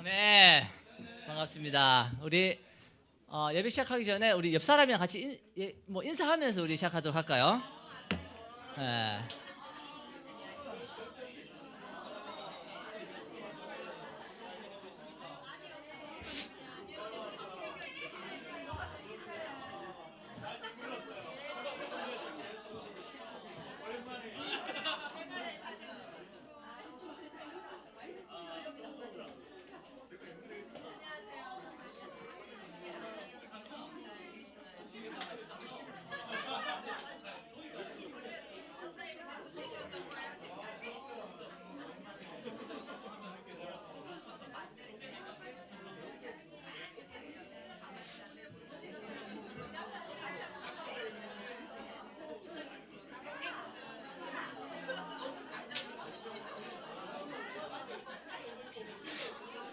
네, 반갑습니다. 우리 예배 시작하기 전에 우리 옆 사람이랑 같이 인사하면서 우리 시작하도록 할까요? 네.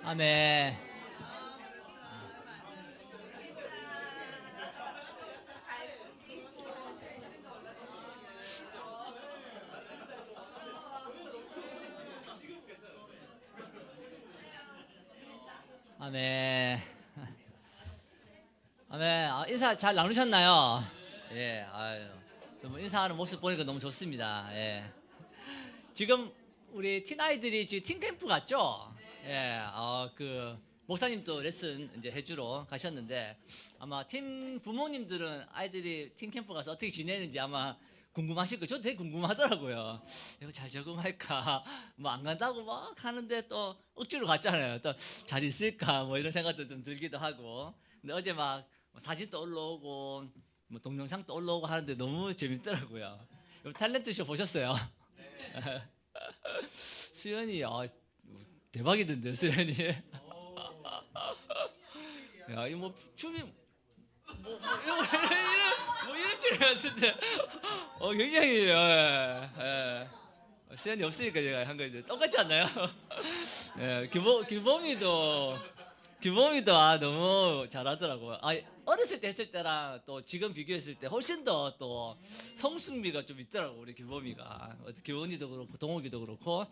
아멘. 아멘. 아멘. 인사 잘 나누셨나요? 예, 아유, 너무 인사하는 모습 보니까 너무 좋습니다. 예. 지금 우리 틴아이들이 지금 팀캠프 갔죠? 예, 그 목사님도 레슨 이제 해주러 가셨는데 아마 팀 부모님들은 아이들이 팀캠프 가서 어떻게 지내는지 아마 궁금하실 거예요. 저도 되게 궁금하더라고요. 이거 잘 적응할까? 뭐 안 간다고 막 하는데 또 억지로 갔잖아요. 또 잘 있을까? 뭐 이런 생각도 좀 들기도 하고. 근데 어제 막 사진도 올라오고 뭐 동영상도 올라오고 하는데 너무 재밌더라고요. 탤런트 쇼 보셨어요? 수연이 대박이던데 수연이. 야, 이뭐 춤이 이런 줄 알았는데 굉장히 수연이 없으니까 제가 한 거죠. 똑같지 않나요? 예, 규범이도 너무 잘하더라고요. 어렸을 때 했을 때랑 또 지금 비교했을 때 훨씬 더 또 성숙미가 좀 있더라고 우리 규범이가. 규원이도 그렇고 동욱이도 그렇고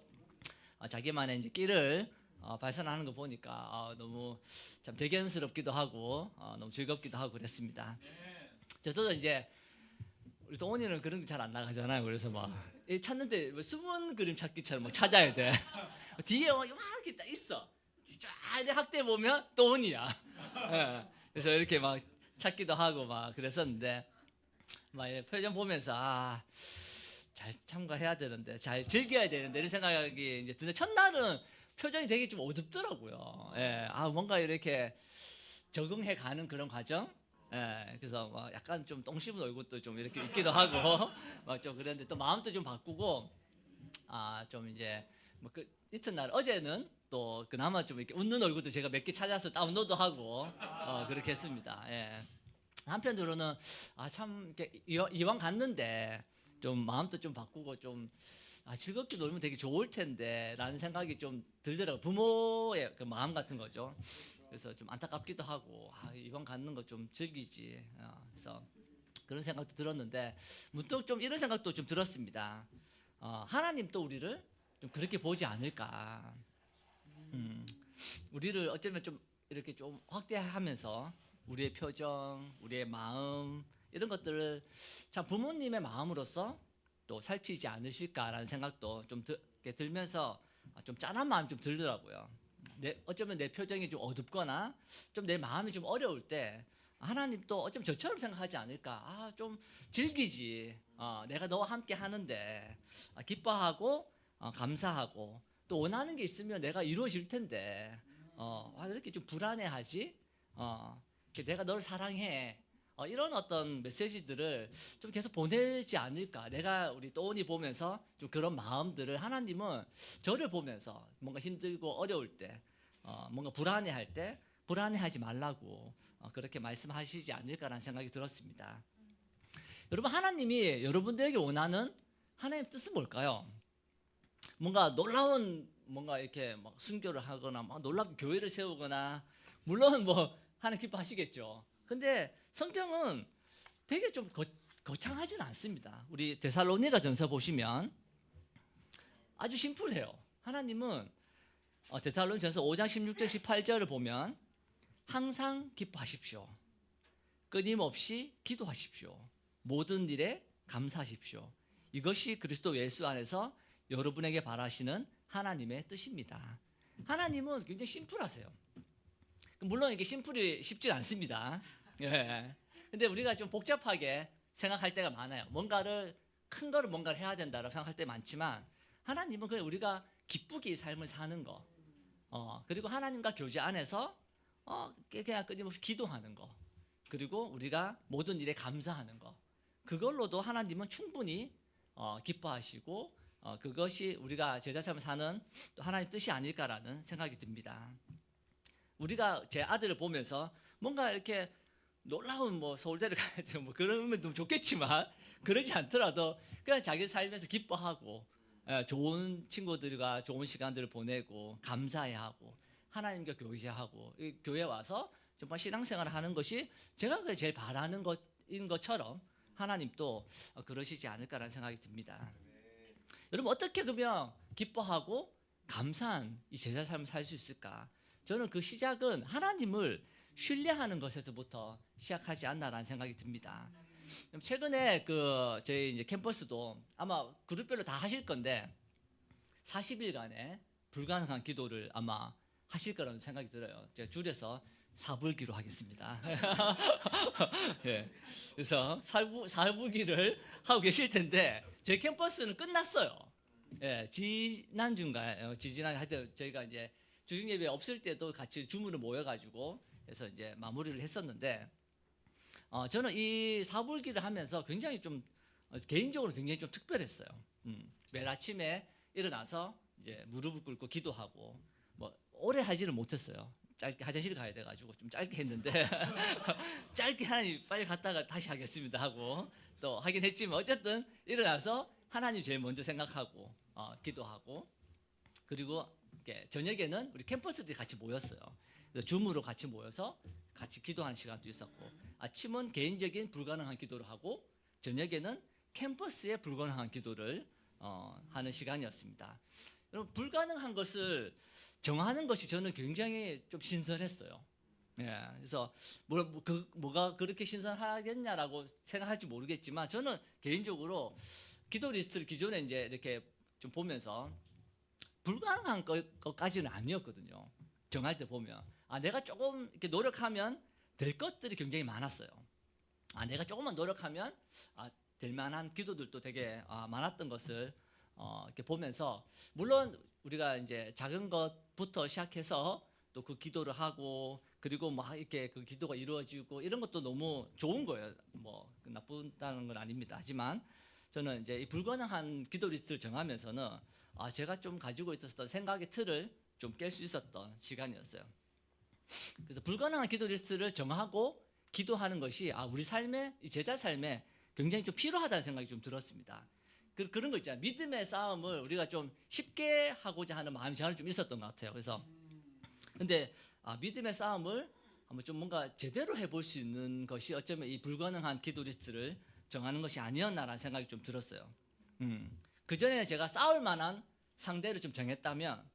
자기만의 이제 끼를 발산하는 거 보니까 너무 참 대견스럽기도 하고 너무 즐겁기도 하고 그랬습니다. 저도 이제 우리 동원이는 그런 게 잘 안 나가잖아요. 그래서 막 찾는데 뭐 숨은 그림 찾기처럼 막 찾아야 돼. 뒤에 이렇게 딱 있어. 쫙 학대 보면 동원이야. 예. 그래서 이렇게 막 찾기도 하고 막 그랬었는데 막 표정 보면서 잘 참가해야 되는데 잘 즐겨야 되는데 이런 생각이 이제 드는 첫날은 표정이 되게 좀 어둡더라고요. 예, 뭔가 이렇게 적응해 가는 그런 과정. 예, 그래서 막 약간 좀 똥 씹은 얼굴도 좀 이렇게 있기도 하고 막 좀 그랬는데 또 마음도 좀 바꾸고 좀 이제 뭐 그 이튿날 어제는 또 그나마 좀 이렇게 웃는 얼굴도 제가 몇 개 찾아서 다운로드 하고 그렇게 했습니다. 예. 한편으로는 참 이렇게 이왕 갔는데 좀 마음도 좀 바꾸고 좀 즐겁게 놀면 되게 좋을 텐데라는 생각이 좀 들더라고요. 부모의 그 마음 같은 거죠. 그래서 좀 안타깝기도 하고 이왕 갖는 거 좀 즐기지. 그래서 그런 생각도 들었는데 문득 좀 이런 생각도 좀 들었습니다. 하나님 또 우리를 좀 그렇게 보지 않을까. 우리를 어쩌면 좀 이렇게 좀 확대하면서 우리의 표정, 우리의 마음 이런 것들을 참 부모님의 마음으로서 또 살피지 않으실까라는 생각도 좀 들면서 좀 짠한 마음이 좀 들더라고요. 어쩌면 내 표정이 좀 어둡거나 좀 내 마음이 좀 어려울 때 하나님 또 어쩌면 저처럼 생각하지 않을까. 좀 즐기지. 내가 너와 함께 하는데 기뻐하고 감사하고 또 원하는 게 있으면 내가 이루어질 텐데 이렇게 좀 불안해하지? 내가 널 사랑해. 이런 어떤 메시지들을 좀 계속 보내지 않을까. 내가 우리 또온이 보면서 좀 그런 마음들을 하나님은 저를 보면서 뭔가 힘들고 어려울 때, 뭔가 불안해할 때 불안해하지 말라고 그렇게 말씀하시지 않을까라는 생각이 들었습니다. 여러분 하나님이 여러분들에게 원하는 하나님의 뜻은 뭘까요? 뭔가 놀라운 뭔가 이렇게 막 순교를 하거나 막 놀랍게 교회를 세우거나 물론 뭐 하나님 기뻐하시겠죠. 근데 성경은 되게 좀 거창하지는 않습니다. 우리 데살로니가 전서 보시면 아주 심플해요. 하나님은 데살로니가전서 5장 16절 18절을 보면 항상 기뻐하십시오. 끊임없이 기도하십시오. 모든 일에 감사하십시오. 이것이 그리스도 예수 안에서 여러분에게 바라시는 하나님의 뜻입니다. 하나님은 굉장히 심플하세요. 물론 이게 심플이 쉽지 않습니다. 예. 근데 우리가 좀 복잡하게 생각할 때가 많아요. 큰 거를 뭔가를 해야 된다고 생각할 때 많지만 하나님은 그냥 우리가 기쁘게 이 삶을 사는 거, 그리고 하나님과 교제 안에서 그냥 끊임없이 기도하는 거, 그리고 우리가 모든 일에 감사하는 거, 그걸로도 하나님은 충분히 기뻐하시고 그것이 우리가 제자 삶을 사는 또 하나님 뜻이 아닐까라는 생각이 듭니다. 우리가 제 아들을 보면서 뭔가 이렇게 놀라운 서울대를 가야 되고 그러면 너무 좋겠지만 그러지 않더라도 그냥 자기 살면서 기뻐하고 좋은 친구들과 좋은 시간들을 보내고 감사해하고 하나님과 교제하고 교회 와서 정말 신앙생활을 하는 것이 제가 제일 바라는 것인 것처럼 하나님도 그러시지 않을까라는 생각이 듭니다. 여러분 어떻게 그러면 기뻐하고 감사한 이 제자 삶을 살 수 있을까? 저는 그 시작은 하나님을 신뢰하는 것에서부터 시작하지 않나라는 생각이 듭니다. 최근에 저희 이제 캠퍼스도 아마 그룹별로 다 하실 건데 40일간의 불가능한 기도를 아마 하실 거라는 생각이 들어요. 제가 줄여서 사불기로 하겠습니다. 예. 그래서 사불기를 하고 계실 텐데 제 캠퍼스는 끝났어요. 예, 지난주인가요? 지지난 하여튼 저희가 이제 주중 예배 없을 때도 같이 줌으로 모여가지고 해서 이제 마무리를 했었는데 저는 이 사불기를 하면서 굉장히 좀 개인적으로 굉장히 좀 특별했어요. 매일 아침에 일어나서 이제 무릎을 꿇고 기도하고 오래 하지를 못했어요. 짧게 화장실 가야 돼가지고 좀 짧게 했는데 짧게 하나님 빨리 갔다가 다시 하겠습니다 하고 또 하긴 했지만 어쨌든 일어나서 하나님 제일 먼저 생각하고 기도하고 그리고 저녁에는 우리 캠퍼스들이 같이 모였어요. 줌으로 같이 모여서 같이 기도하는 시간도 있었고 아침은 개인적인 불가능한 기도를 하고 저녁에는 캠퍼스의 불가능한 기도를 하는 시간이었습니다. 여러분 불가능한 것을 정하는 것이 저는 굉장히 좀 신선했어요. 예, 그래서 뭐가 그렇게 신선하겠냐라고 생각할지 모르겠지만 저는 개인적으로 기도 리스트를 기존에 이제 이렇게 좀 보면서 불가능한 것까지는 아니었거든요. 정할 때 보면 내가 조금 이렇게 노력하면 될 것들이 굉장히 많았어요. 내가 조금만 노력하면 될 만한 기도들도 되게 많았던 것을 이렇게 보면서 물론 우리가 이제 작은 것부터 시작해서 또 그 기도를 하고 그리고 막 이렇게 그 기도가 이루어지고 이런 것도 너무 좋은 거예요. 나쁘다는 건 아닙니다. 하지만 저는 이제 이 불가능한 기도 리스트를 정하면서는 제가 좀 가지고 있었던 생각의 틀을 좀 깰 수 있었던 시간이었어요. 그래서 불가능한 기도 리스트를 정하고 기도하는 것이 우리 삶에 이 제자 삶에 굉장히 좀 필요하다는 생각이 좀 들었습니다. 그런 거 있잖아요. 믿음의 싸움을 우리가 좀 쉽게 하고자 하는 마음이 저는 좀 있었던 것 같아요. 그래서 근데 믿음의 싸움을 한번 좀 뭔가 제대로 해볼 수 있는 것이 어쩌면 이 불가능한 기도 리스트를 정하는 것이 아니었나라는 생각이 좀 들었어요. 그 전에 제가 싸울 만한 상대를 좀 정했다면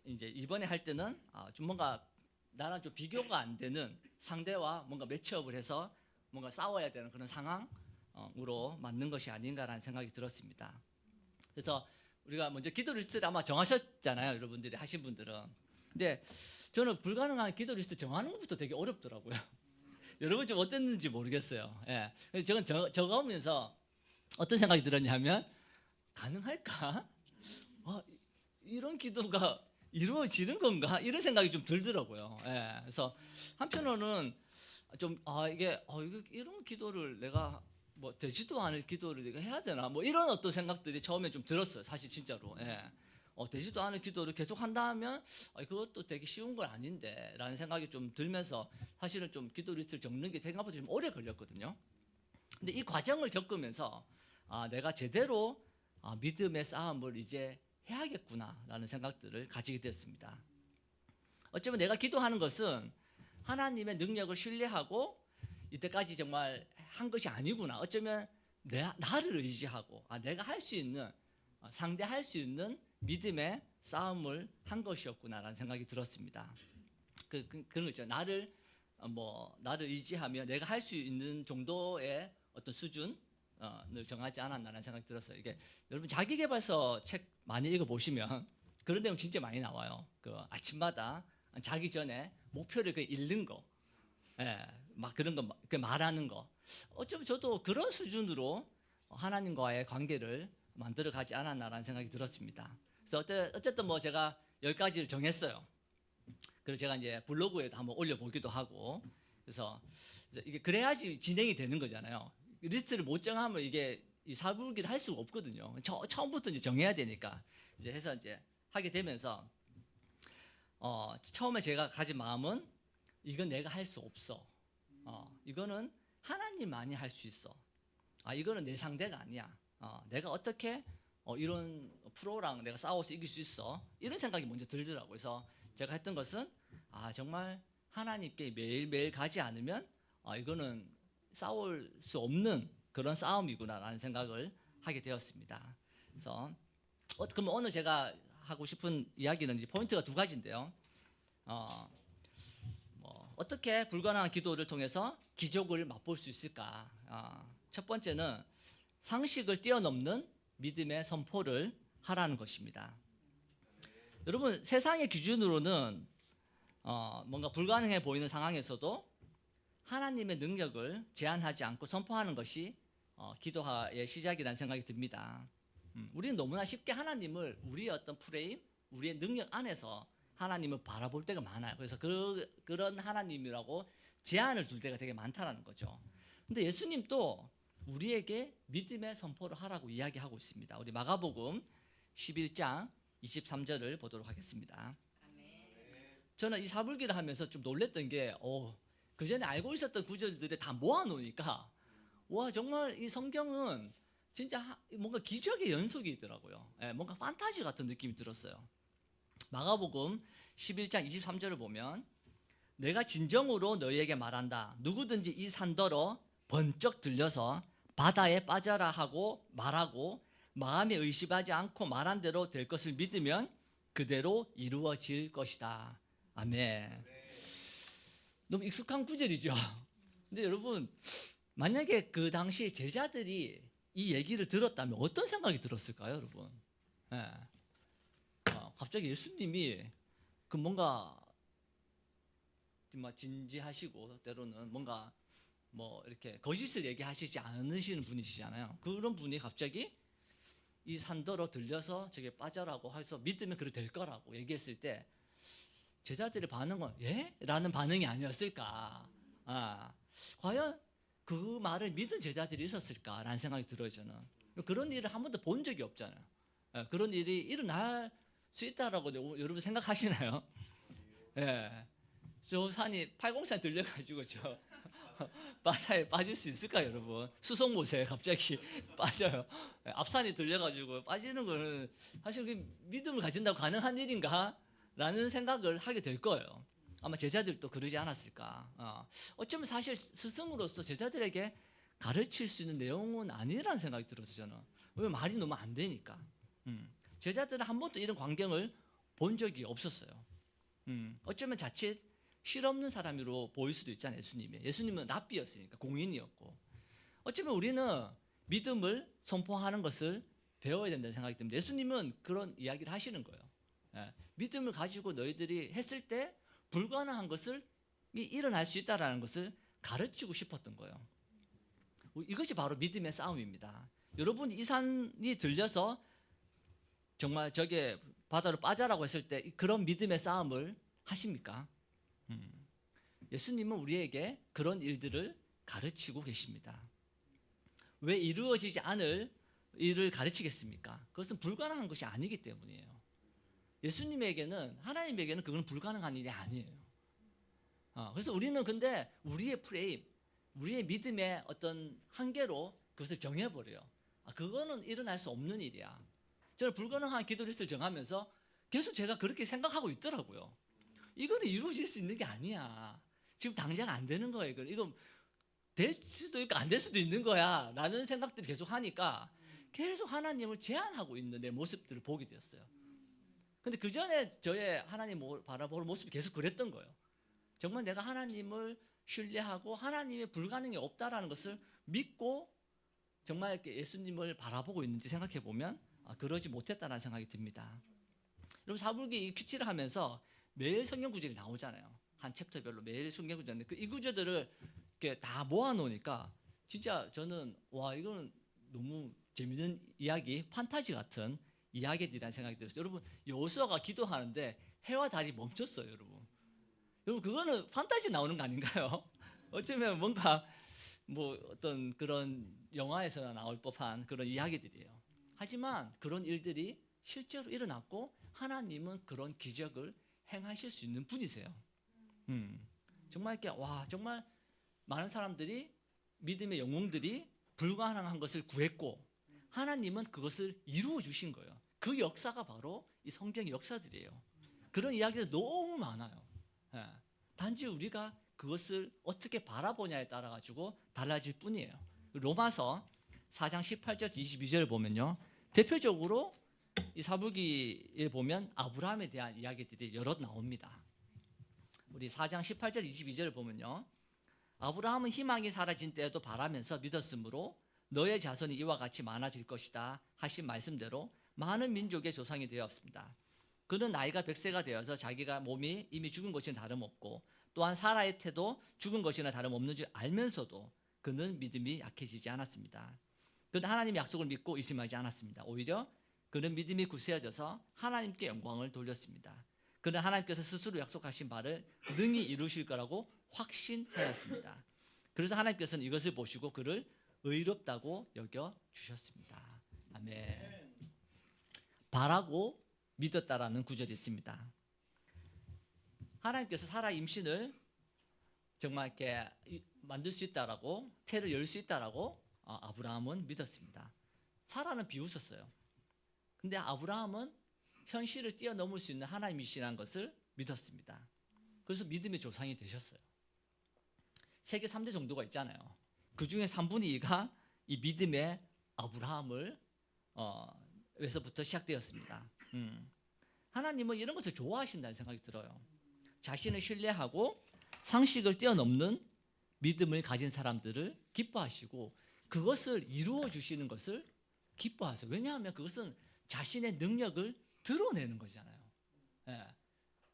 이제 이번에 할 때는 좀 뭔가 나랑 좀 비교가 안 되는 상대와 뭔가 매치업을 해서 뭔가 싸워야 되는 그런 상황으로 맞는 것이 아닌가라는 생각이 들었습니다. 그래서 우리가 먼저 기도 리스트를 아마 정하셨잖아요, 여러분들이 하신 분들은. 근데 저는 불가능한 기도 리스트 정하는 것부터 되게 어렵더라고요. 여러분 좀 어땠는지 모르겠어요. 예. 저는 적으면서 어떤 생각이 들었냐면 가능할까? 이런 기도가 이루어지는 건가? 이런 생각이 좀 들더라고요. 예. 그래서 한편으로는 좀 이런 기도를 내가 되지도 않을 기도를 내가 해야 되나? 이런 어떤 생각들이 처음에 좀 들었어요. 사실 진짜로. 예. 되지도 않을 기도를 계속 한다면 그것도 되게 쉬운 건 아닌데라는 생각이 좀 들면서 사실은 좀 기도 리스트를 적는 게 생각보다 좀 오래 걸렸거든요. 근데 이 과정을 겪으면서 내가 제대로 믿음의 싸움을 이제 해야겠구나라는 생각들을 가지게 되었습니다. 어쩌면 내가 기도하는 것은 하나님의 능력을 신뢰하고 이때까지 정말 한 것이 아니구나. 어쩌면 나를 의지하고 내가 할 수 있는 상대할 수 있는 믿음의 싸움을 한 것이었구나라는 생각이 들었습니다. 그런 거 있죠. 나를 의지하며 내가 할 수 있는 정도의 어떤 수준을 정하지 않았나라는 생각이 들었어요. 이게 여러분 자기계발서 책 많이 읽어보시면 그런 내용 진짜 많이 나와요. 그 아침마다 자기 전에 목표를 읽는 거, 예, 막 그런 거 말하는 거. 어쩌면 저도 그런 수준으로 하나님과의 관계를 만들어 가지 않았나라는 생각이 들었습니다. 그래서 어쨌든 뭐 제가 10가지를 정했어요. 그래서 제가 이제 블로그에도 한번 올려보기도 하고, 그래서 이게 그래야지 진행이 되는 거잖아요. 리스트를 못 정하면 이게 이 사불기를 할 수가 없거든요. 처음부터 이제 정해야 되니까 이제 해서 이제 하게 되면서 처음에 제가 가진 마음은 이건 내가 할 수 없어. 이거는 하나님만이 할 수 있어. 이거는 내 상대가 아니야. 내가 어떻게 이런 프로랑 내가 싸워서 이길 수 있어. 이런 생각이 먼저 들더라고요. 그래서 제가 했던 것은 정말 하나님께 매일매일 가지 않으면 이거는 싸울 수 없는 그런 싸움이구나라는 생각을 하게 되었습니다. 그래서 그럼 오늘 제가 하고 싶은 이야기는 이제 포인트가 2가지인데요. 어떻게 불가능한 기도를 통해서 기적을 맛볼 수 있을까? 첫 번째는 상식을 뛰어넘는 믿음의 선포를 하라는 것입니다. 여러분 세상의 기준으로는 뭔가 불가능해 보이는 상황에서도 하나님의 능력을 제한하지 않고 선포하는 것이 기도의 시작이라는 생각이 듭니다. 우리는 너무나 쉽게 하나님을 우리의 어떤 프레임, 우리의 능력 안에서 하나님을 바라볼 때가 많아요. 그래서 그런 하나님이라고 제한을 둘 때가 되게 많다라는 거죠. 근데 예수님도 우리에게 믿음의 선포를 하라고 이야기하고 있습니다. 우리 마가복음 11장 23절을 보도록 하겠습니다. 저는 이 사불기를 하면서 좀 놀랬던 게 그 전에 알고 있었던 구절들을 다 모아놓으니까 와 정말 이 성경은 진짜 뭔가 기적의 연속이 있더라고요. 뭔가 판타지 같은 느낌이 들었어요. 마가복음 11장 23절을 보면 내가 진정으로 너희에게 말한다. 누구든지 이 산더러 번쩍 들려서 바다에 빠져라 하고 말하고 마음에 의심하지 않고 말한 대로 될 것을 믿으면 그대로 이루어질 것이다. 아멘. 너무 익숙한 구절이죠. 근데 여러분 만약에 그 당시 제자들이 이 얘기를 들었다면 어떤 생각이 들었을까요, 여러분? 갑자기 예수님이 그 뭔가 정말 진지하시고 때로는 뭔가 뭐 이렇게 거짓을 얘기하시지 않으시는 분이시잖아요. 그런 분이 갑자기 이 산더러 들려서 저게 빠져라고 해서 믿으면 그래 될 거라고 얘기했을 때 제자들의 반응은 예? 라는 반응이 아니었을까. 과연 그 말을 믿은 제자들이 있었을까라는 생각이 들어요. 저는 그런 일을 한 번도 본 적이 없잖아요. 그런 일이 일어날 수 있다라고 여러분 생각하시나요? 예. 저 산이 803 들려가지고 저 바다에 빠질 수 있을까요, 여러분? 수송못에 갑자기 빠져요. 앞산이 들려가지고 빠지는 거는 사실 믿음을 가진다고 가능한 일인가? 라는 생각을 하게 될 거예요. 아마 제자들도 그러지 않았을까. 어쩌면 사실 스승으로서 제자들에게 가르칠 수 있는 내용은 아니라는 생각이 들어서 저는. 왜 말이 너무 안 되니까. 제자들은 한 번도 이런 광경을 본 적이 없었어요. 어쩌면 자칫 실없는 사람으로 보일 수도 있잖아요. 예수님은 랍비였으니까 공인이었고. 어쩌면 우리는 믿음을 선포하는 것을 배워야 된다는 생각이 듭니다. 예수님은 그런 이야기를 하시는 거예요. 믿음을 가지고 너희들이 했을 때 불가능한 것을 일어날 수 있다는 것을 가르치고 싶었던 거예요. 이것이 바로 믿음의 싸움입니다. 여러분 이 산이 들려서 정말 저게 바다로 빠져라고 했을 때 그런 믿음의 싸움을 하십니까? 예수님은 우리에게 그런 일들을 가르치고 계십니다. 왜 이루어지지 않을 일을 가르치겠습니까? 그것은 불가능한 것이 아니기 때문이에요. 예수님에게는 하나님에게는 그건 불가능한 일이 아니에요. 그래서 우리는 근데 우리의 프레임, 우리의 믿음의 어떤 한계로 그것을 정해버려요. 그거는 일어날 수 없는 일이야. 저는 불가능한 기도 리스트를 정하면서 계속 제가 그렇게 생각하고 있더라고요. 이거는 이루어질 수 있는 게 아니야. 지금 당장 안 되는 거야. 이거 될 수도 있고 안 될 수도 있는 거야. 라는 생각들을 계속 하니까 계속 하나님을 제한하고 있는 내 모습들을 보게 되었어요. 근데 그 전에 저의 하나님을 바라보는 모습이 계속 그랬던 거예요. 정말 내가 하나님을 신뢰하고 하나님의 불가능이 없다라는 것을 믿고 정말 이렇게 예수님을 바라보고 있는지 생각해 보면 그러지 못했다는 생각이 듭니다. 여러분 사복기 이 큐티를 하면서 매일 성경 구절이 나오잖아요. 한 챕터별로 매일 성경 구절인데 이 구절들을 이렇게 다 모아 놓으니까 진짜 저는 와 이거는 너무 재밌는 이야기, 판타지 같은 이야기들이라는 생각이 들었어요. 여러분 여호수아가 기도하는데 해와 달이 멈췄어요, 여러분. 여러분 그거는 판타지 나오는 거 아닌가요? 어쩌면 뭔가 뭐 어떤 그런 영화에서나 나올 법한 그런 이야기들이에요. 하지만 그런 일들이 실제로 일어났고 하나님은 그런 기적을 행하실 수 있는 분이세요. 정말 이렇게 와 정말 많은 사람들이 믿음의 영웅들이 불가능한 것을 구했고 하나님은 그것을 이루어 주신 거예요. 그 역사가 바로 이 성경의 역사들이에요. 그런 이야기가 너무 많아요. 예. 단지 우리가 그것을 어떻게 바라보냐에 따라 가지고 달라질 뿐이에요. 로마서 4장 18절 22절을 보면요. 대표적으로 이 사복기에 보면 아브라함에 대한 이야기들이 여러 나옵니다. 우리 4장 18절 22절을 보면요. 아브라함은 희망이 사라진 때에도 바라면서 믿었으므로 너의 자손이 이와 같이 많아질 것이다 하신 말씀대로 많은 민족의 조상이 되었습니다. 그는 나이가 100세가 되어서 자기가 몸이 이미 죽은 것이나 다름없고 또한 사라의 태도 죽은 것이나 다름없는 줄 알면서도 그는 믿음이 약해지지 않았습니다. 그는 하나님의 약속을 믿고 의심하지 않았습니다. 오히려 그는 믿음이 굳세어져서 하나님께 영광을 돌렸습니다. 그는 하나님께서 스스로 약속하신 바를 능히 이루실 거라고 확신하였습니다. 그래서 하나님께서는 이것을 보시고 그를 의롭다고 여겨 주셨습니다. 아멘. 바라고 믿었다라는 구절이 있습니다. 하나님께서 사라 임신을 정말 이렇게 만들 수 있다라고 태를 열 수 있다라고 아브라함은 믿었습니다. 사라는 비웃었어요. 근데 아브라함은 현실을 뛰어넘을 수 있는 하나님이시라는 것을 믿었습니다. 그래서 믿음의 조상이 되셨어요. 세계 3대 정도가 있잖아요. 그 중에 3분의 2가 이 믿음의 아브라함을 에서부터 시작되었습니다. 하나님은 이런 것을 좋아하신다는 생각이 들어요. 자신을 신뢰하고 상식을 뛰어넘는 믿음을 가진 사람들을 기뻐하시고 그것을 이루어 주시는 것을 기뻐하세요. 왜냐하면 그것은 자신의 능력을 드러내는 거잖아요. 예.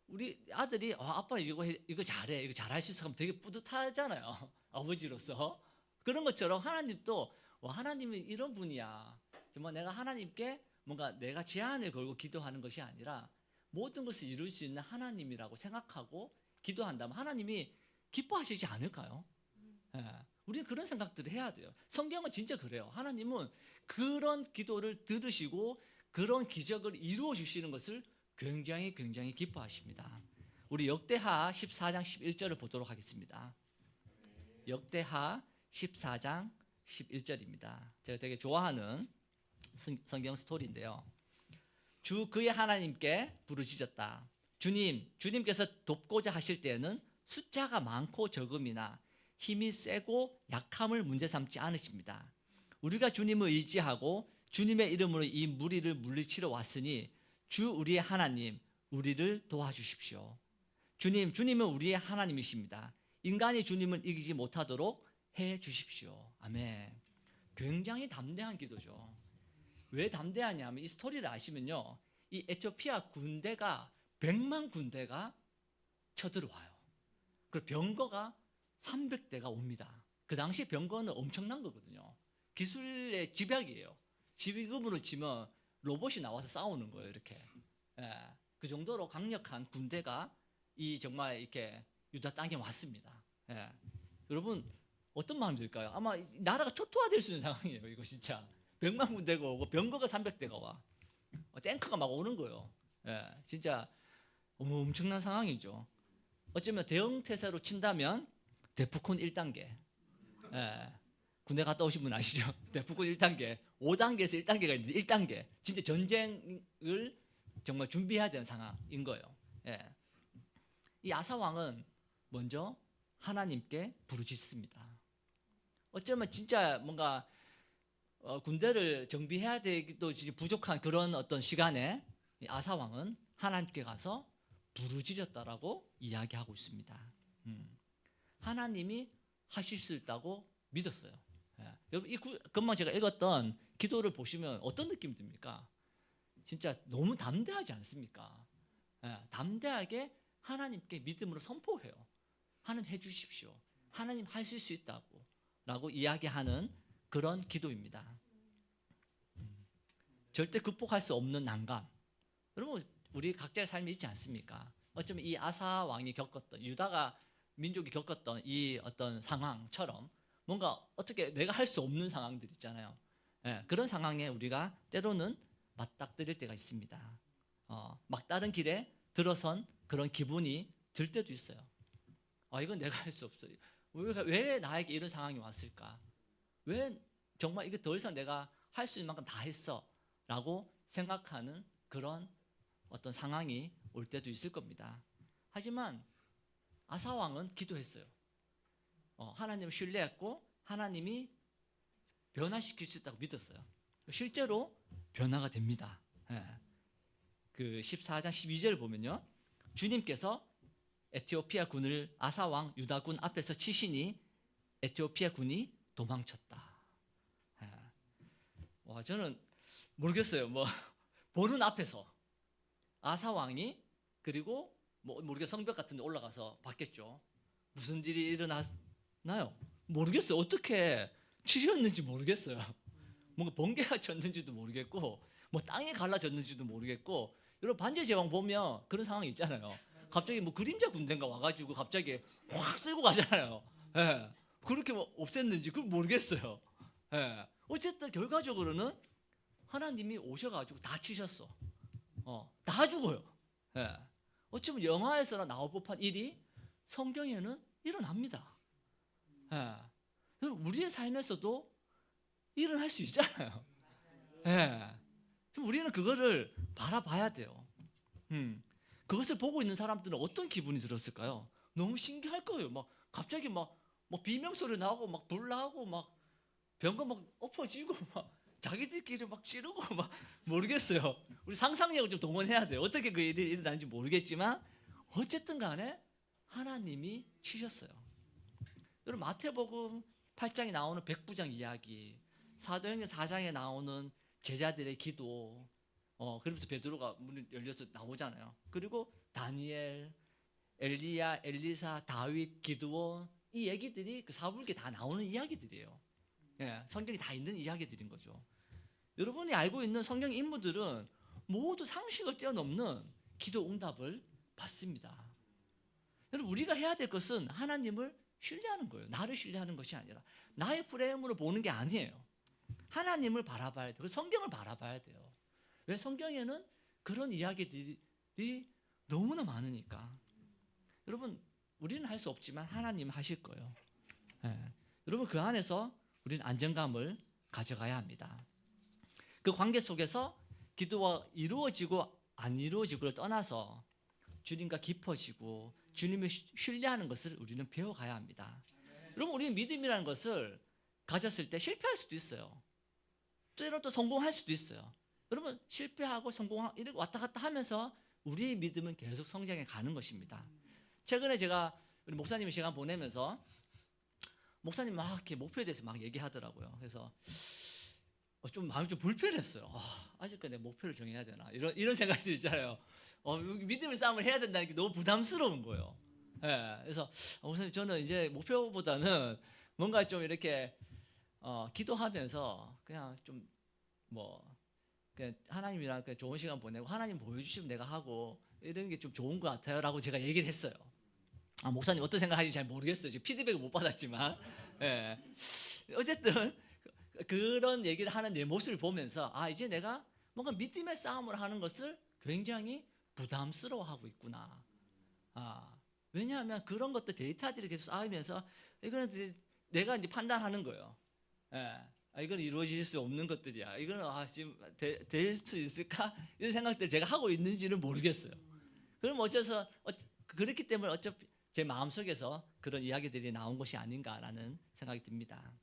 우리 아들이 아빠 이거 잘해, 이거 잘할 수 있어 하면 되게 뿌듯하잖아요. 아버지로서. 그런 것처럼 하나님도 하나님이 이런 분이야. 정말 내가 하나님께 뭔가 내가 제한을 걸고 기도하는 것이 아니라 모든 것을 이룰 수 있는 하나님이라고 생각하고 기도한다면 하나님이 기뻐하시지 않을까요? 예. 우리는 그런 생각들을 해야 돼요. 성경은 진짜 그래요. 하나님은 그런 기도를 들으시고 그런 기적을 이루어 주시는 것을 굉장히 기뻐하십니다. 우리 역대하 14장 11절을 보도록 하겠습니다. 역대하 14장 11절입니다. 제가 되게 좋아하는 성경 스토리인데요. 주 그의 하나님께 부르짖었다. 주님께서 돕고자 하실 때에는 숫자가 많고 적음이나 힘이 세고 약함을 문제 삼지 않으십니다. 우리가 주님을 의지하고 주님의 이름으로 이 무리를 물리치러 왔으니 주 우리의 하나님 우리를 도와주십시오. 주님은 우리의 하나님이십니다. 인간이 주님을 이기지 못하도록 해 주십시오. 아멘. 굉장히 담대한 기도죠. 왜 담대하냐면 이 스토리를 아시면요. 이 에티오피아 군대가 100만 군대가 쳐들어와요. 그리고 병거가 300대가 옵니다. 그 당시 병거는 엄청난 거거든요. 기술의 집약이에요. 지금으로 치면 로봇이 나와서 싸우는 거예요. 이렇게. 예, 그 정도로 강력한 군대가 이 정말 이렇게 유다 땅에 왔습니다. 예. 여러분 어떤 마음이 들까요? 아마 나라가 초토화될 수 있는 상황이에요. 이거 진짜 100만 군대가 오고 병거가 300대가 와. 탱크가 막 오는 거예요. 예, 진짜 엄청난 상황이죠. 어쩌면 대형 태세로 친다면 데프콘 1단계. 예, 군대 갔다 오신 분 아시죠? 데프콘 1단계, 5단계에서 1단계가 있는데 1단계. 진짜 전쟁을 정말 준비해야 되는 상황인 거예요. 예. 이 아사 왕은 먼저 하나님께 부르짖습니다. 어쩌면 진짜 뭔가 군대를 정비해야 되기도 부족한 그런 어떤 시간에 이 아사 왕은 하나님께 가서 부르짖었다라고 이야기하고 있습니다. 하나님이 하실 수 있다고 믿었어요. 여러분 이 금방 제가 읽었던 기도를 보시면 어떤 느낌이 듭니까? 진짜 너무 담대하지 않습니까? 담대하게 하나님께 믿음으로 선포해요. 하나님 해주십시오. 하나님 하실 수 있다고 라고 이야기하는 그런 기도입니다. 절대 극복할 수 없는 난감. 여러분 우리 각자의 삶이 있지 않습니까? 어쩌면 이 아사 왕이 겪었던, 유다가 민족이 겪었던 이 어떤 상황처럼 뭔가 어떻게 내가 할 수 없는 상황들 있잖아요. 그런 상황에 우리가 때로는 맞닥뜨릴 때가 있습니다. 막다른 길에 들어선 그런 기분이 들 때도 있어요. 이건 내가 할 수 없어. 왜 나에게 이런 상황이 왔을까? 왜 정말 이게 더 이상 내가 할 수 있는 만큼 다 했어? 라고 생각하는 그런 어떤 상황이 올 때도 있을 겁니다. 하지만 아사왕은 기도했어요. 하나님을 신뢰했고 하나님이 변화시킬 수 있다고 믿었어요. 실제로 변화가 됩니다. 그 14장 12절을 보면요, 주님께서 에티오피아 군을 아사왕 유다군 앞에서 치시니 에티오피아 군이 도망쳤다. 와, 저는 모르겠어요. 뭐 보는 앞에서 아사왕이, 그리고 뭐 모르게 성벽 같은 데 올라가서 봤겠죠. 무슨 일이 일어나나요? 모르겠어요. 어떻게 치셨는지 모르겠어요. 뭔가 번개가 쳤는지도 모르겠고, 뭐 땅이 갈라졌는지도 모르겠고. 여러분 반지의 제왕 보면 그런 상황이 있잖아요. 갑자기 뭐 그림자 군대가 와가지고 갑자기 확 쓸고 가잖아요. 그렇게 뭐 없앴는지 그걸 모르겠어요. 어쨌든 결과적으로는 하나님이 오셔가지고 다 치셨어. 다 죽어요. 어쩌면 영화에서나 나올 법한 일이 성경에는 일어납니다. 우리의 삶에서도 일어날 수 있잖아요. 우리는 그거를 바라봐야 돼요. 그것을 보고 있는 사람들은 어떤 기분이 들었을까요? 너무 신기할 거예요. 막 갑자기 막 비명소리 나오고 막 불 나오고 막 병거 막 엎어지고 막 자기들끼리 막 찌르고 막 모르겠어요. 우리 상상력을 좀 동원해야 돼요. 어떻게 그 일이 일어나는지 모르겠지만 어쨌든 간에 하나님이 치셨어요. 여러분 마태복음 8장에 나오는 백부장 이야기, 사도행전 4장에 나오는 제자들의 기도, 그러면서 베드로가 문이 열려서 나오잖아요. 그리고 다니엘, 엘리야, 엘리사, 다윗, 기드온, 이 얘기들이 그 사부엘기에 다 나오는 이야기들이에요. 성경이 다 있는 이야기들인 거죠. 여러분이 알고 있는 성경 인물들은 모두 상식을 뛰어넘는 기도 응답을 받습니다. 여러분 우리가 해야 될 것은 하나님을 신뢰하는 거예요. 나를 신뢰하는 것이 아니라 나의 프레임으로 보는 게 아니에요. 하나님을 바라봐야 돼요. 성경을 바라봐야 돼요. 왜? 성경에는 그런 이야기들이 너무나 많으니까. 여러분 우리는 할 수 없지만 하나님 하실 거예요. 여러분 그 안에서 우리는 안정감을 가져가야 합니다. 그 관계 속에서 기도가 이루어지고 안 이루어지고를 떠나서 주님과 깊어지고 주님을 신뢰하는 것을 우리는 배워가야 합니다. 여러분 우리는 믿음이라는 것을 가졌을 때 실패할 수도 있어요. 때로 또 성공할 수도 있어요. 여러분 실패하고 성공하고 이렇게 왔다 갔다 하면서 우리의 믿음은 계속 성장해 가는 것입니다. 최근에 제가 우리 목사님이 시간 보내면서 목사님 막 이렇게 목표에 대해서 막 얘기하더라고요. 그래서 좀 마음이 좀 불편했어요. 아직까지 내가 목표를 정해야 되나 이런 생각이 있잖아요. 믿음의 싸움을 해야 된다는 게 너무 부담스러운 거예요. 그래서 목사님 저는 이제 목표보다는 뭔가 좀 이렇게 기도하면서 그냥 좀 그냥 하나님이랑 그냥 좋은 시간 보내고 하나님 보여주시면 내가 하고 이런 게 좀 좋은 것 같아요라고 제가 얘기를 했어요. 목사님 어떤 생각하시는지 잘 모르겠어요. 지금 피드백을 못 받았지만 어쨌든 그런 얘기를 하는 내 모습을 보면서 이제 내가 뭔가 믿음의 싸움을 하는 것을 굉장히 부담스러워하고 있구나. 왜냐하면 그런 것들 데이터들이 계속 쌓이면서 이거는 내가 이제 판단하는 거예요. 이건 이루어질 수 없는 것들이야. 이거는 지금 될 수 있을까? 이런 생각들 제가 하고 있는지는 모르겠어요. 그럼 어째서 그렇기 때문에 어차피 제 마음속에서 그런 이야기들이 나온 것이 아닌가라는 생각이 듭니다.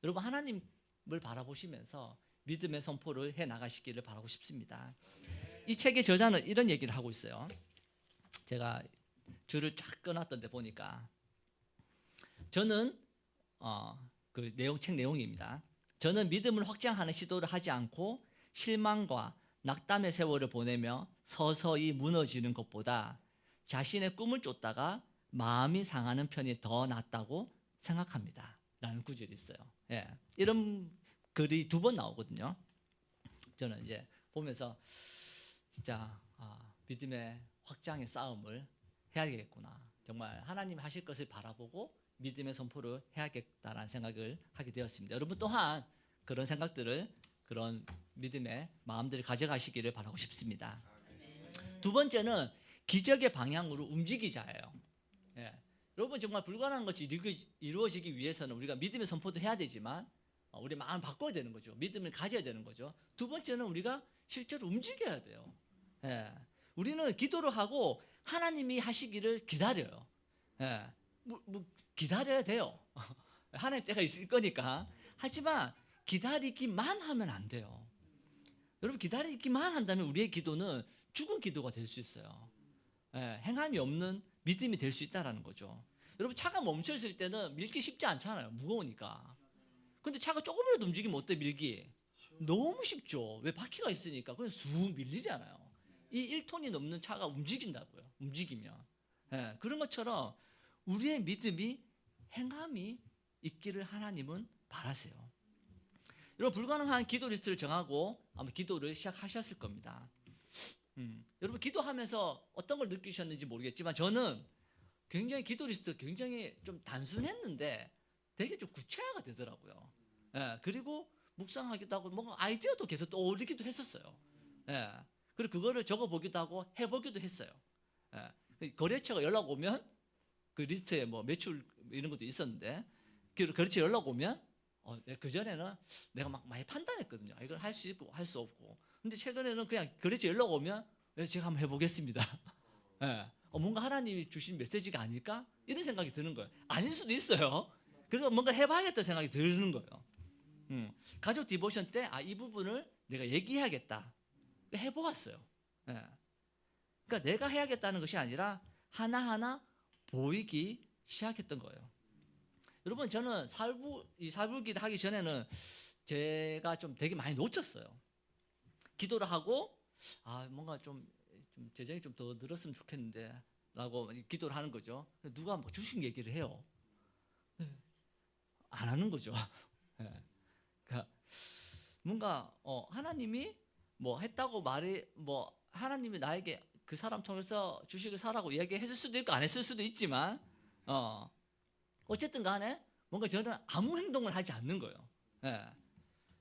여러분 하나님을 바라보시면서 믿음의 선포를 해 나가시기를 바라고 싶습니다. 이 책의 저자는 이런 얘기를 하고 있어요. 제가 줄을 쫙 꺼놨던 데 보니까 저는 그 책 내용입니다. 저는 믿음을 확장하는 시도를 하지 않고 실망과 낙담의 세월을 보내며 서서히 무너지는 것보다 자신의 꿈을 쫓다가 마음이 상하는 편이 더 낫다고 생각합니다. 라는 구절이 있어요. 예, 이런 글이 2번 나오거든요. 저는 이제 보면서 진짜 믿음의 확장의 싸움을 해야겠구나. 정말 하나님 하실 것을 바라보고 믿음의 선포를 해야겠다라는 생각을 하게 되었습니다. 여러분 또한 그런 생각들을, 그런 믿음의 마음들을 가져가시기를 바라고 싶습니다. 2번째는 기적의 방향으로 움직이자예요. 예. 여러분 정말 불가능한 것이 이루어지기 위해서는 우리가 믿음의 선포도 해야 되지만 우리 마음을 바꿔야 되는 거죠. 믿음을 가져야 되는 거죠. 2번째는 우리가 실제로 움직여야 돼요. 예. 우리는 기도를 하고 하나님이 하시기를 기다려요. 예. 기다려야 돼요. 하나님 때가 있을 거니까. 하지만 기다리기만 하면 안 돼요. 여러분 기다리기만 한다면 우리의 기도는 죽은 기도가 될 수 있어요. 예, 행함이 없는 믿음이 될 수 있다는 거죠. 여러분 차가 멈춰 있을 때는 밀기 쉽지 않잖아요. 무거우니까. 근데 차가 조금이라도 움직이면 어때 밀기? 너무 쉽죠. 왜 바퀴가 있으니까 그냥 쑥 밀리잖아요. 이 1톤이 넘는 차가 움직인다고요. 움직이면. 예, 그런 것처럼 우리의 믿음이 행함이 있기를 하나님은 바라세요. 여러분 불가능한 기도 리스트를 정하고 아마 기도를 시작하셨을 겁니다. 여러분 기도하면서 어떤 걸 느끼셨는지 모르겠지만 저는 굉장히 기도 리스트 굉장히 좀 단순했는데 되게 좀 구체화가 되더라고요. 예, 그리고 묵상하기도 하고 뭔가 아이디어도 계속 떠오르기도 했었어요. 예, 그리고 그거를 적어보기도 하고 해보기도 했어요. 예, 거래처가 연락 오면 그 리스트에 뭐 매출 이런 것도 있었는데 거래처 연락 오면 그 전에는 내가 막 많이 판단했거든요. 이걸 할 수 있고 할 수 없고. 근데 최근에는 그냥 거래처 연락 오면 제가 한번 해보겠습니다. 예, 뭔가 하나님이 주신 메시지가 아닐까 이런 생각이 드는 거예요. 아닐 수도 있어요. 그래서 뭔가 해봐야겠다 생각이 드는 거예요. 가족 디보션 때 이 부분을 내가 얘기해야겠다 해보았어요. 예. 그러니까 내가 해야겠다는 것이 아니라 하나하나 보이기 시작했던 거예요. 여러분 저는 살불기도 하기 전에는 제가 좀 되게 많이 놓쳤어요. 기도를 하고 뭔가 좀 재정이 좀 더 늘었으면 좋겠는데 라고 기도를 하는 거죠. 누가 뭐 주신 얘기를 해요. 안 하는 거죠. 그러니까 뭔가 하나님이 뭐 했다고 뭐 하나님이 나에게 그 사람 통해서 주식을 사라고 이야기했을 수도 있고 안 했을 수도 있지만 어쨌든 간에 뭔가 저는 아무 행동을 하지 않는 거예요. 예.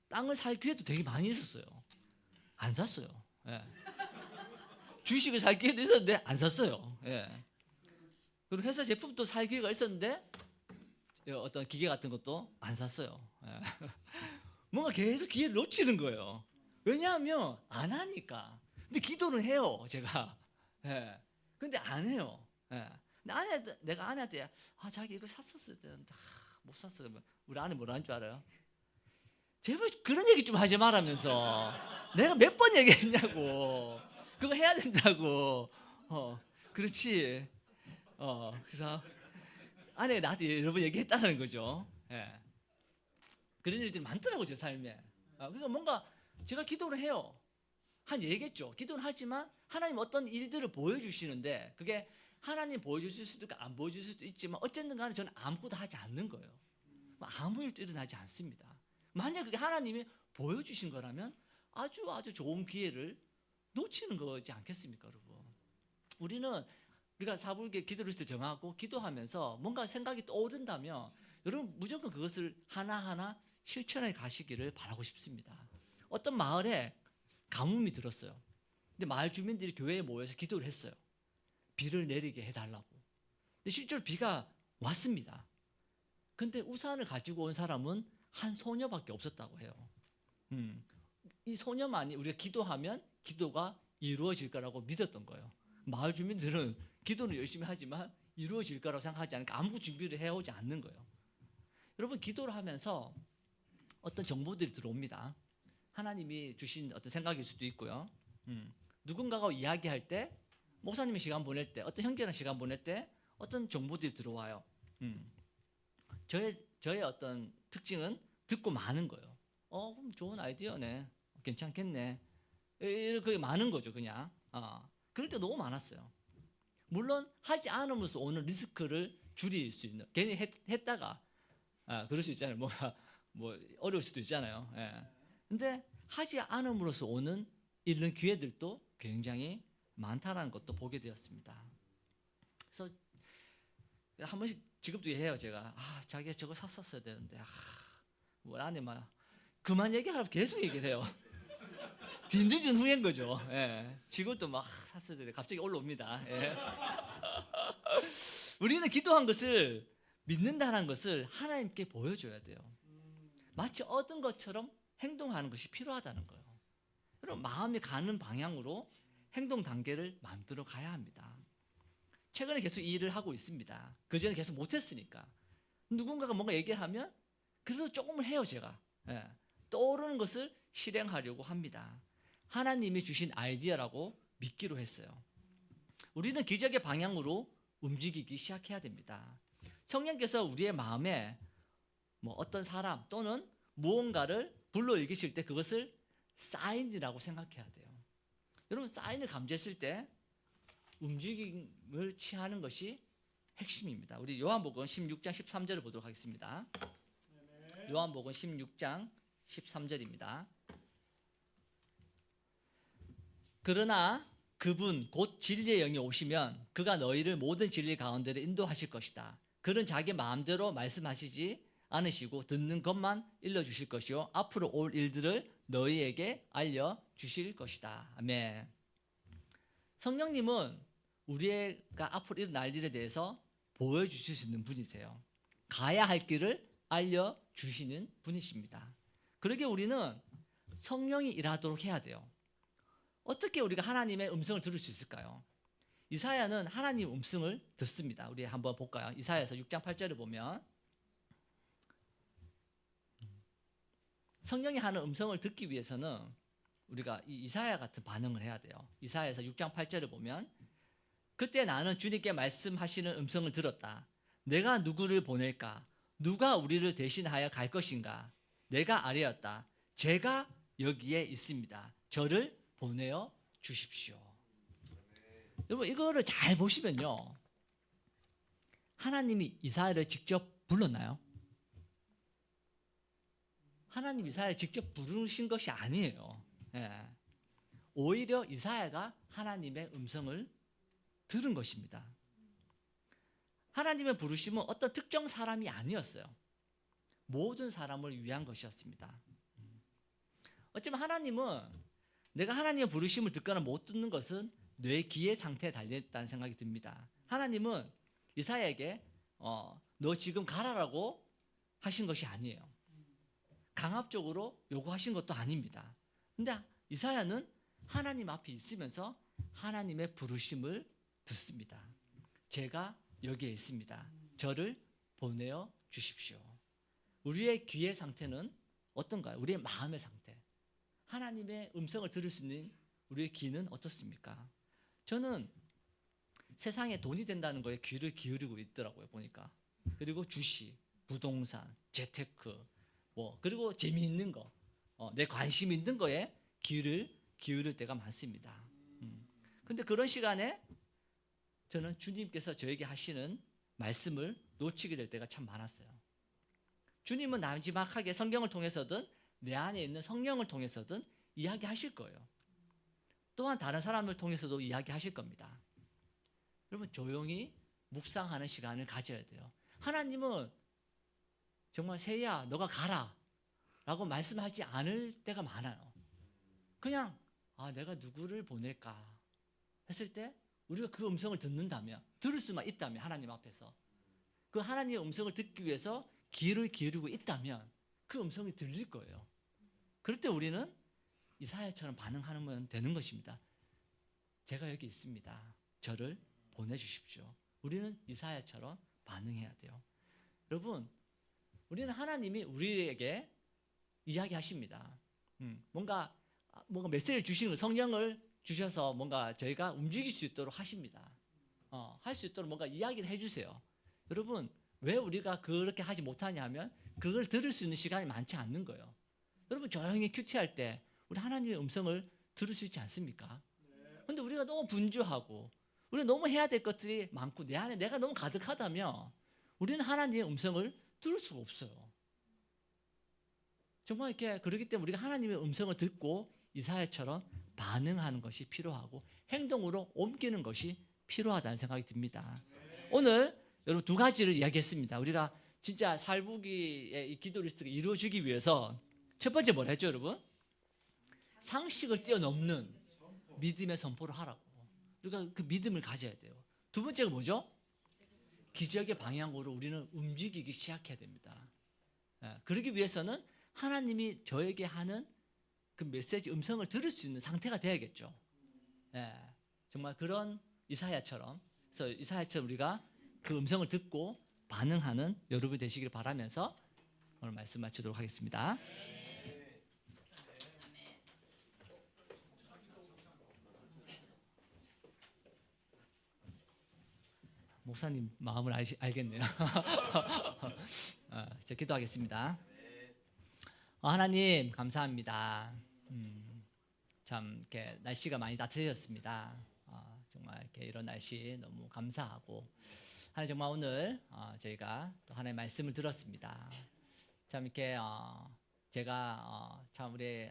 땅을 살 기회도 되게 많이 있었어요. 안 샀어요. 예. 주식을 살 기회도 있었는데 안 샀어요. 예. 그리고 회사 제품도 살 기회가 있었는데 어떤 기계 같은 것도 안 샀어요. 예. 뭔가 계속 기회를 놓치는 거예요. 왜냐하면 안 하니까. 근데 기도는 해요, 제가. 예. 근데 안 해요. 예. 근데 내가 아내한테 자기 이거 샀었어야 되는데 못 샀어. 우리 아내 뭐라는 줄 알아요? 제발 그런 얘기 좀 하지 말라면서 내가 몇 번 얘기했냐고. 그거 해야 된다고. 그렇지. 그래서 아내가 나한테 여러 번 얘기했다는 거죠. 예. 그런 일들이 많더라고요, 제 삶에. 그러니까 뭔가 제가 기도를 해요. 한 얘기겠죠. 기도는 하지만 하나님 어떤 일들을 보여주시는데 그게 하나님 보여주실 수도 있고 안 보여주실 수도 있지만 어쨌든 간에 저는 아무것도 하지 않는 거예요. 아무 일도 일어나지 않습니다. 만약 그게 하나님이 보여주신 거라면 아주 좋은 기회를 놓치는 거지 않겠습니까, 여러분? 우리가 사불계 기도 리스트 정하고 기도하면서 뭔가 생각이 떠오른다면 여러분 무조건 그것을 하나하나 실천해 가시기를 바라고 싶습니다. 어떤 마을에 가뭄이 들었어요. 근데 마을 주민들이 교회에 모여서 기도를 했어요. 비를 내리게 해달라고. 근데 실제로 비가 왔습니다. 근데 우산을 가지고 온 사람은 한 소녀밖에 없었다고 해요. 이 소녀만이 우리가 기도하면 기도가 이루어질 거라고 믿었던 거예요. 마을 주민들은 기도는 열심히 하지만 이루어질 거라고 생각하지 않으니까 아무 준비를 해오지 않는 거예요. 여러분 기도를 하면서 어떤 정보들이 들어옵니다. 하나님이 주신 어떤 생각일 수도 있고요. 누군가가 이야기할 때, 목사님이 시간 보낼 때, 어떤 형제랑 시간 보낼 때 어떤 정보들이 들어와요. 저의 어떤 특징은 듣고 마는 거예요. 그럼 좋은 아이디어네. 괜찮겠네. 이렇게 많은 거죠, 그냥. 그럴 때 너무 많았어요. 물론 하지 않으면서 오는 리스크를 줄일 수 있는. 괜히 했다가 그럴 수 있잖아요. 뭐 어려울 수도 있잖아요. 예. 근데 하지 않음으로써 오는 이런 기회들도 굉장히 많다는 것도 보게 되었습니다. 그래서 한 번씩 지금도 해요. 제가 자기가 저거 샀었어야 되는데 뭘 안에 막 그만 얘기하라고 계속 얘기를 해요. 뒤늦은 후회인 거죠. 예. 지금도 막 샀어야 되는데 갑자기 올라옵니다. 예. 우리는 기도한 것을 믿는다는 것을 하나님께 보여줘야 돼요. 마치 얻은 것처럼 행동하는 것이 필요하다는 거예요. 그럼 마음이 가는 방향으로 행동 단계를 만들어 가야 합니다. 최근에 계속 이 일을 하고 있습니다. 그전에 계속 못했으니까. 누군가가 뭔가 얘기를 하면 그래도 조금은 해요, 제가. 예. 떠오르는 것을 실행하려고 합니다. 하나님이 주신 아이디어라고 믿기로 했어요. 우리는 기적의 방향으로 움직이기 시작해야 됩니다. 성령께서 우리의 마음에 어떤 사람 또는 무언가를 불러일으키실 때 그것을 사인이라고 생각해야 돼요. 여러분, 사인을 감지했을 때 움직임을 취하는 것이 핵심입니다. 우리 요한복음 16장 13절을 보도록 하겠습니다. 요한복음 16장 13절입니다. 그러나 그분 곧 진리의 영이 오시면 그가 너희를 모든 진리 가운데로 인도하실 것이다. 그는 자기 마음대로 말씀하시지 않으시고 듣는 것만 일러주실 것이요 앞으로 올 일들을 너희에게 알려주실 것이다. 아멘. 성령님은 우리가 앞으로 일어날 일에 대해서 보여주실 수 있는 분이세요. 가야 할 길을 알려주시는 분이십니다. 그러게 우리는 성령이 일하도록 해야 돼요. 어떻게 우리가 하나님의 음성을 들을 수 있을까요? 이사야는 하나님 음성을 듣습니다. 우리 한번 볼까요? 이사야서 6장 8절을 보면 성령이 하는 음성을 듣기 위해서는 우리가 이 이사야 같은 반응을 해야 돼요. 이사야서 6장 8절을 보면 그때 나는 주님께 말씀하시는 음성을 들었다. 내가 누구를 보낼까? 누가 우리를 대신하여 갈 것인가? 내가 아뢰었다. 제가 여기에 있습니다. 저를 보내어 주십시오. 여러분, 이거를 잘 보시면요, 하나님이 이사야를 직접 불렀나요? 하나님 이사야를 직접 부르신 것이 아니에요. 예. 오히려 이사야가 하나님의 음성을 들은 것입니다. 하나님의 부르심은 어떤 특정 사람이 아니었어요. 모든 사람을 위한 것이었습니다. 어쩌면 하나님은 내가 하나님의 부르심을 듣거나 못 듣는 것은 내 귀의 상태에 달려있다는 생각이 듭니다. 하나님은 이사야에게 너 지금 가라라고 하신 것이 아니에요. 강압적으로 요구하신 것도 아닙니다. 근데 이사야는 하나님 앞에 있으면서 하나님의 부르심을 듣습니다. 제가 여기에 있습니다. 저를 보내어 주십시오. 우리의 귀의 상태는 어떤가요? 우리의 마음의 상태. 하나님의 음성을 들을 수 있는 우리의 귀는 어떻습니까? 저는 세상에 돈이 된다는 거에 귀를 기울이고 있더라고요, 보니까. 그리고 주식, 부동산, 재테크, 그리고 재미있는 거, 내 관심 있는 거에 귀를 기울일 때가 많습니다. 근데 그런 시간에 저는 주님께서 저에게 하시는 말씀을 놓치게 될 때가 참 많았어요. 주님은 나지막하게 성경을 통해서든 내 안에 있는 성령을 통해서든 이야기하실 거예요. 또한 다른 사람을 통해서도 이야기하실 겁니다. 여러분, 조용히 묵상하는 시간을 가져야 돼요. 하나님은 정말 세희야 너가 가라 라고 말씀하지 않을 때가 많아요. 그냥 내가 누구를 보낼까 했을 때 우리가 그 음성을 듣는다면, 들을 수만 있다면, 하나님 앞에서 그 하나님의 음성을 듣기 위해서 귀를 기울이고 있다면 그 음성이 들릴 거예요. 그럴 때 우리는 이사야처럼 반응하면 되는 것입니다. 제가 여기 있습니다. 저를 보내주십시오. 우리는 이사야처럼 반응해야 돼요. 여러분, 우리는 하나님이 우리에게 이야기하십니다. 뭔가 메시지를 주시는, 성령을 주셔서 뭔가 저희가 움직일 수 있도록 하십니다. 할 수 있도록 뭔가 이야기를 해주세요. 여러분 왜 우리가 그렇게 하지 못하냐 하면 그걸 들을 수 있는 시간이 많지 않는 거예요. 여러분 조용히 큐티할 때 우리 하나님의 음성을 들을 수 있지 않습니까? 근데 우리가 너무 분주하고 우리가 너무 해야 될 것들이 많고 내 안에 내가 너무 가득하다면 우리는 하나님의 음성을 들을 수가 없어요. 정말 이렇게 그렇기 때문에 우리가 하나님의 음성을 듣고 이사야처럼 반응하는 것이 필요하고 행동으로 옮기는 것이 필요하다는 생각이 듭니다. 오늘 여러분 두 가지를 이야기했습니다. 우리가 진짜 살부기의 이 기도 리스트가 이루어지기 위해서 첫 번째 뭘 했죠, 여러분? 상식을 뛰어넘는 믿음의 선포를 하라고. 우리가 그 믿음을 가져야 돼요. 두 번째가 뭐죠? 기적의 방향으로 우리는 움직이기 시작해야 됩니다. 그러기 위해서는 하나님이 저에게 하는 그 메시지 음성을 들을 수 있는 상태가 돼야겠죠. 정말 그런 이사야처럼, 그래서 이사야처럼 우리가 그 음성을 듣고 반응하는 여러분 되시길 바라면서 오늘 말씀 마치도록 하겠습니다. 목사님 마음을 알겠네요. 자, 기도하겠습니다. 하나님 감사합니다. 참 이렇게 날씨가 많이 따뜻해졌습니다. 정말 이렇게 이런 날씨 너무 감사하고 하나님 정말 오늘 저희가 또 하나님의 말씀을 들었습니다. 참 이렇게 제가 참 우리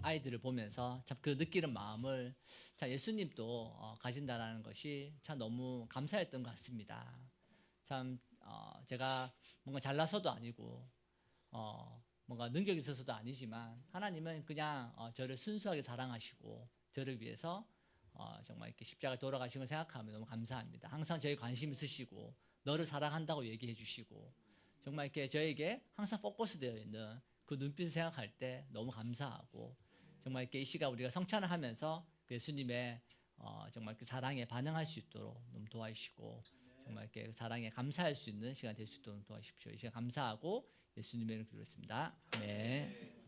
아이들을 보면서 참 그 느끼는 마음을 참 예수님도 가진다라는 것이 참 너무 감사했던 것 같습니다. 참 제가 뭔가 잘나서도 아니고 뭔가 능력이 있어서도 아니지만 하나님은 그냥 저를 순수하게 사랑하시고 저를 위해서 정말 이렇게 십자가 돌아가신 걸 생각하면 너무 감사합니다. 항상 저희 관심 있으시고 너를 사랑한다고 얘기해 주시고 정말 이렇게 저에게 항상 포커스 되어 있는 그 눈빛을 생각할 때 너무 감사하고 정말 이렇게 이 시간 우리가 성찬을 하면서 예수님의 정말 그 사랑에 반응할 수 있도록 너무 도와주시고 정말 이렇게 사랑에 감사할 수 있는 시간 될 수 있도록 도와주십시오. 이 시간 감사하고 예수님의 이름으로 기도했습니다. 네.